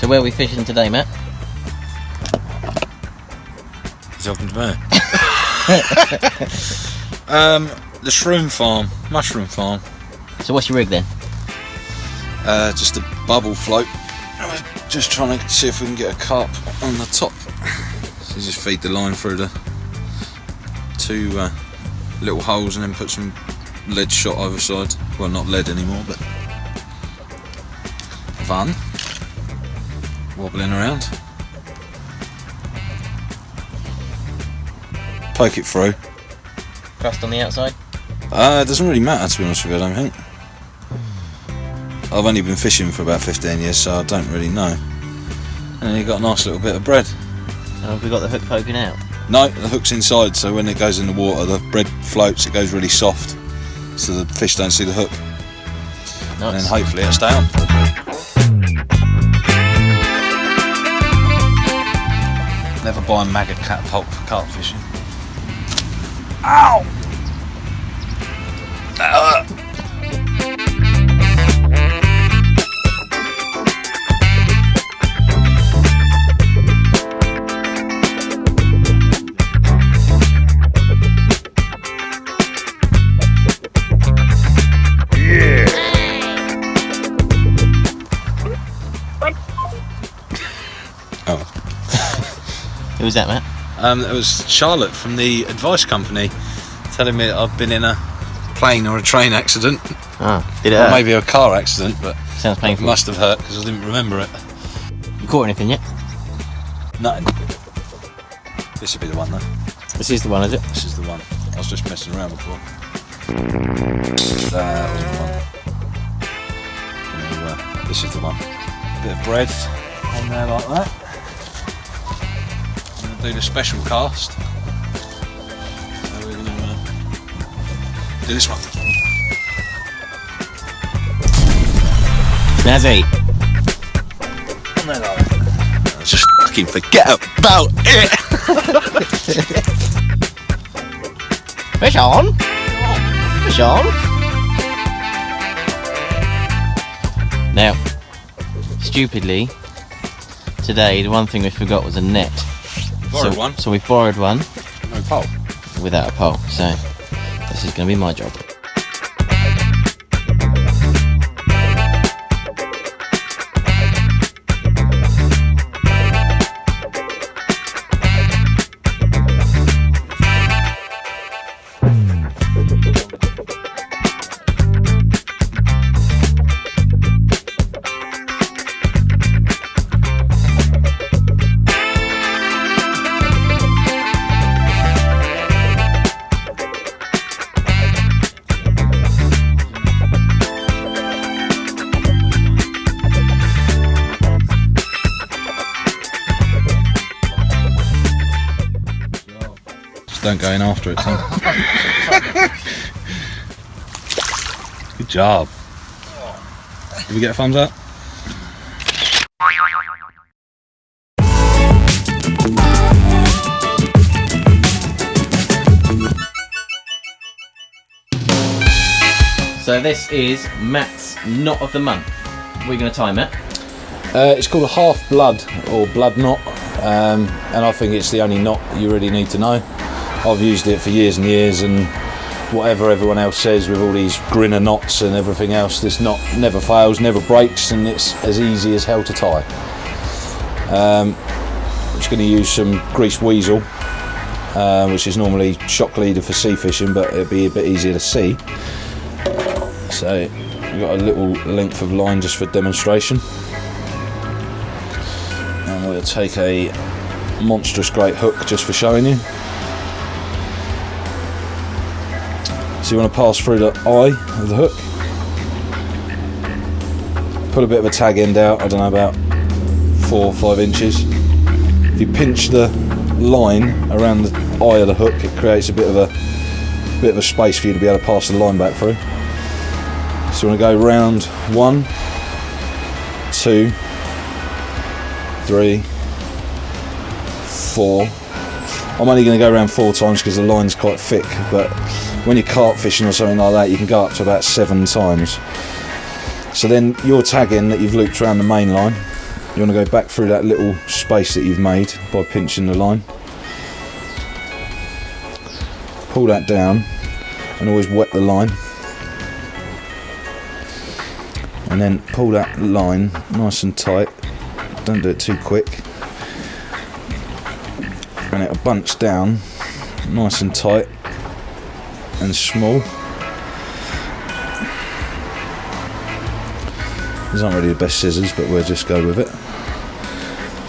So where are we fishing today, Matt? He's talking to me. The shroom farm, mushroom farm. So what's your rig then? Just a bubble float. Just trying to see if we can get a carp on the top. So just feed the line through the two little holes and then put some lead shot either side. Well, not lead anymore, but fun. Wobbling around. Poke it through. Crust on the outside? It doesn't really matter, to be honest with you, I don't think. I've only been fishing for about 15 years, so I don't really know. And you've got a nice little bit of bread. And have we got the hook poking out? No, the hook's inside, so when it goes in the water, the bread floats, it goes really soft, so the fish don't see the hook. Nice. And then hopefully it'll stay on. Never buy a maggot catapult for carp fishing. Ow! Who was that, Matt? It was Charlotte from the advice company telling me that I've been in a plane or a train accident. Oh, did it Or hurt? maybe a car accident, but Sounds it painful. must have hurt because I didn't remember it. You caught anything yet? Nothing. This would be the one though. This is the one, is it? This is the one. I was just messing around before. That was the one. Anyway, this is the one. A bit of bread on there like that. I'm going to do the special cast. So we're going to do this one. Snazzy. And then I just fucking forget about it. Fish on! Fish on! Now, stupidly, today the one thing we forgot was a net. Borrowed one. So we've borrowed one No pole. without a pole. So this is going to be my job. Don't go in after it, son. Good job. Did we get a thumbs up? So this is Matt's knot of the month. What are you going to time it? It's called a half blood or blood knot, and I think it's the only knot you really need to know. I've used it for years and years, and whatever everyone else says with all these grinner knots and everything else, this knot never fails, never breaks, and it's as easy as hell to tie. I'm just going to use some greased weasel, which is normally shock leader for sea fishing, but it'll be a bit easier to see. So we've got a little length of line just for demonstration. And we'll take a monstrous great hook just for showing you. So you want to pass through the eye of the hook. Put a bit of a tag end out, I don't know, about 4 or 5 inches. If you pinch the line around the eye of the hook, it creates a bit of a space for you to be able to pass the line back through. So you want to go round 1, 2, 3, 4. I'm only going to go around 4 times because the line's quite thick, but when you're carp fishing or something like that, you can go up to about 7 times. So then your tag end that you've looped around the main line, you want to go back through that little space that you've made by pinching the line. Pull that down and always wet the line. And then pull that line nice and tight. Don't do it too quick. And it'll bunch down nice and tight and small. These aren't really the best scissors, but we'll just go with it.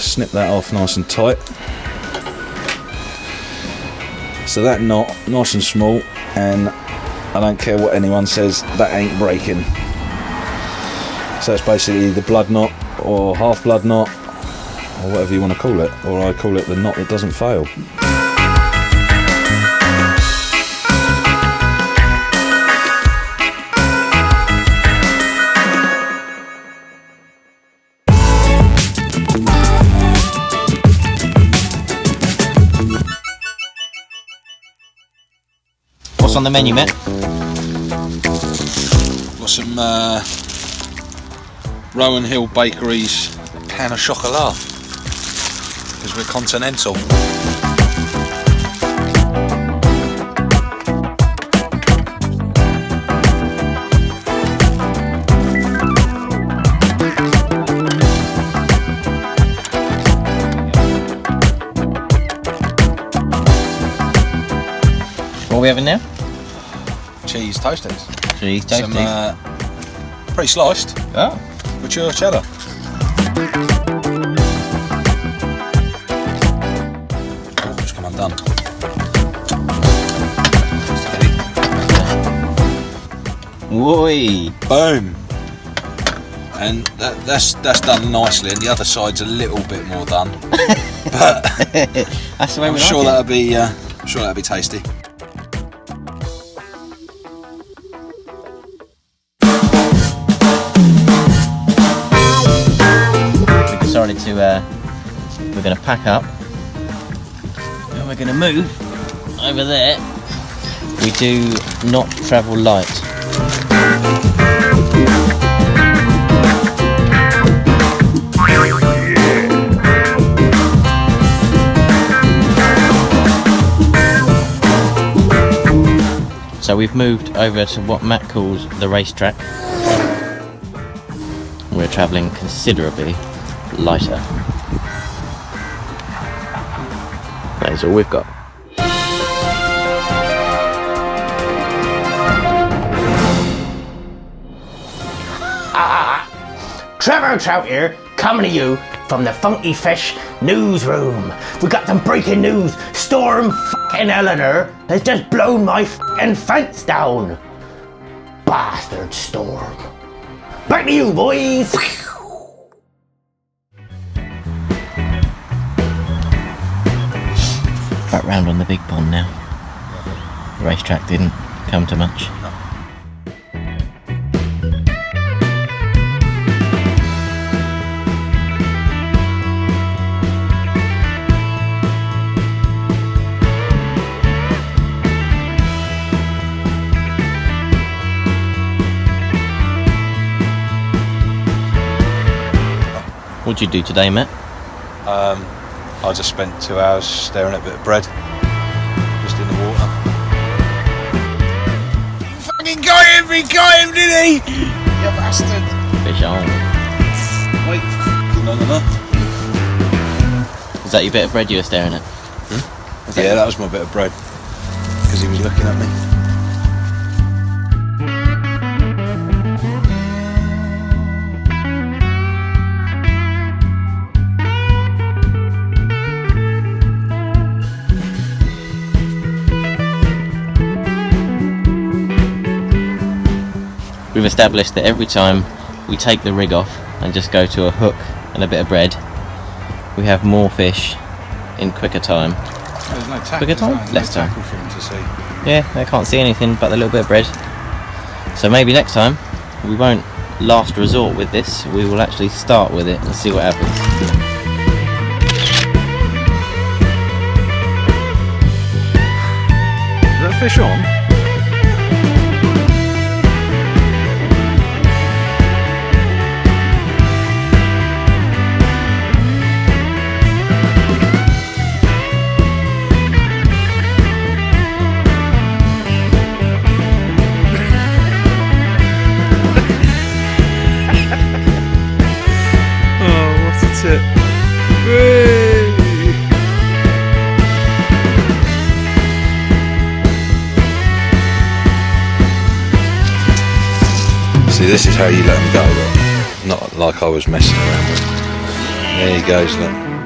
Snip that off nice and tight. So that knot, nice and small, and I don't care what anyone says, that ain't breaking. So it's basically the blood knot, or half blood knot, or whatever you want to call it, or I call it the knot that doesn't fail. What's on the menu, Matt? Got some Rowan Hill Bakery's pan au chocolat, because we're continental. What are we having now? Cheese toasties. Cheese toasties. Some pre-sliced Oh. mature cheddar. Oh, just come undone. Woi. Boom. And that's done nicely, and the other side's a little bit more done. But That's the way I'm we sure like it. that'll be tasty. We decided to we're going to pack up and we're going to move over there. We do not travel light. So we've moved over to what Matt calls the racetrack. We're travelling considerably lighter. That is all we've got. Trevor Trout here, coming to you from the Funky Fish newsroom. We got some breaking news. Storm f***ing Eleanor has just blown my f***ing fence down. Bastard storm. Back to you, boys. Back round on the big pond now. The racetrack didn't come to much. What'd you do today, Matt? I just spent 2 hours staring at a bit of bread, just in the water. Fucking got him! He got him, did he? You bastard! Fish on. Wait, long enough. Is that your bit of bread you were staring at? Yeah, that was my bit of bread, because he was looking at me. We've established that every time we take the rig off and just go to a hook and a bit of bread, we have more fish in quicker time. There's no tackle. Quicker time? There's Less no time. tackle for him to see. Yeah, they can't see anything but the little bit of bread. So maybe next time we won't last resort with this, we will actually start with it and see what happens. Is that fish on? this is how you let them go, look. Not like I was messing around with. There he goes, look.